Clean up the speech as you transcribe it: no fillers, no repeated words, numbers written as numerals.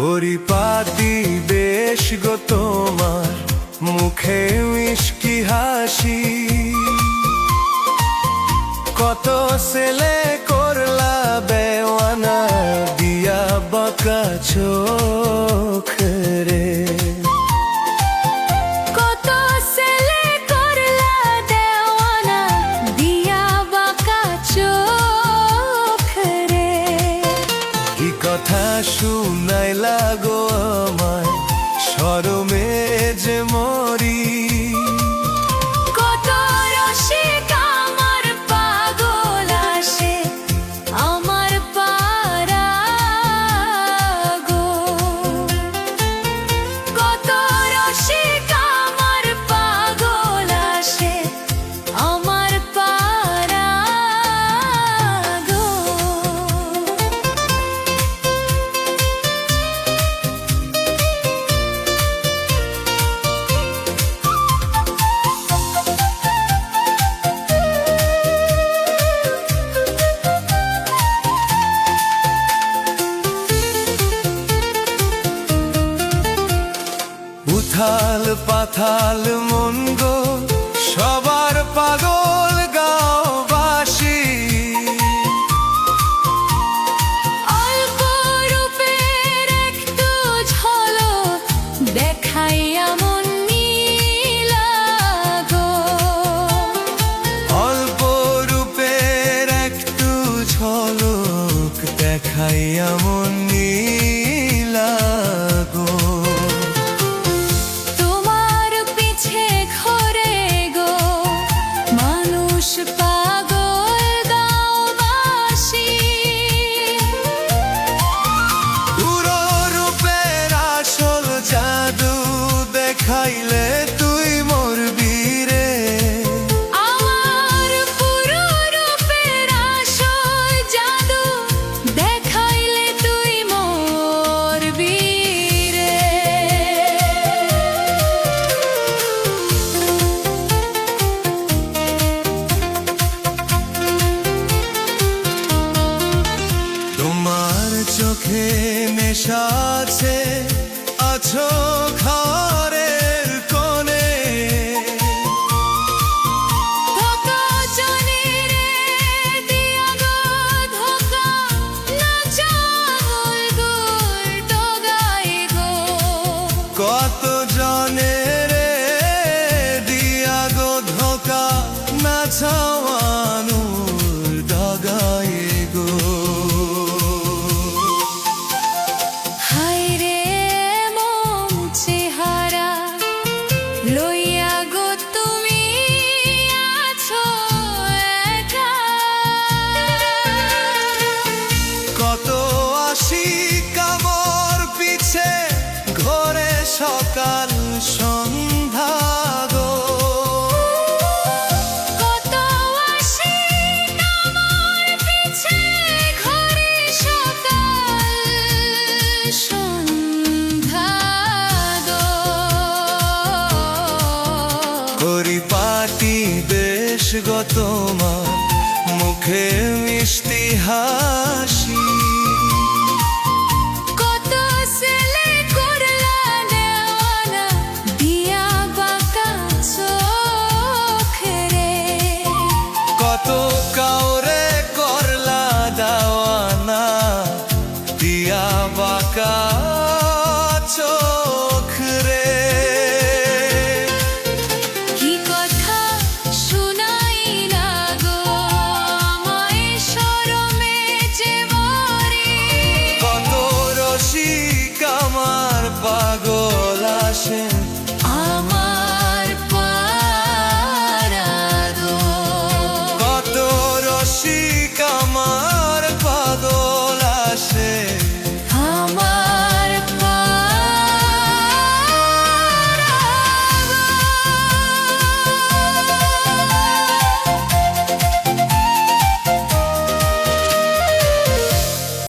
পরিপাটি বেশ গো তোমার, মুখে মিষ্টি হাসি। কত ছেলে করলা বেওয়ানা, দিয়া বাঁকা চোখ রে। কত ছেলে করলা দেওয়ানা, দিয়া বাঁকা চোখ রে। কি কথা শুনাইলা গো আমায়, শরমে যে মরি। কত রসিক আমার পাগল আসে আমার পাড়া গো। কত রসিক আমার পাগল আসে আমার পাড়া গো। উথাল পাথাল মন গো, সবার পাগল গাঁওবাসী। অল্প রূপের একটু ঝলক দেখাইয়া মন নীলা গো। অল্প রূপের একটু ঝলক দেখাইয়া মন নীলা গো। তোমার পিছে ঘরে গো মানুষ পাগল গাঁওবাসী। পুরো রূপের আসল জাদু দেখাইলে তুই মরবি রে। আমার পুরো রূপের আসল জাদু দেখাইলে তুই মরবি রে। তোমার চোখে নেশা আছে, আছো ঘরের কোণে। ধোঁকা জানি রে দিয়া গো ধোঁকা, নাচা গোল গোল ডগায় গো। কত জনে রে দিয়া গো ধোকা, নাছাওয়ানুর ডগায় গো। হায় রে মন চেহারা লইয়া গো তুমি আছো একা। কত আশিক আমার পিছে ঘরে সকাল সন্ধ্যা গো। কত আশিক আমার পিছে ঘরে সকাল সন্ধ্যা গো। পরিপাটি বেশ গো তোমার, মুখে মিষ্টি হাসি। কত ছেলে করলা দেওয়ানা, দিয়া বাঁকা চোখ রে। কত কাউরে করলা দাওয়ানা, দিয়া বাঁকা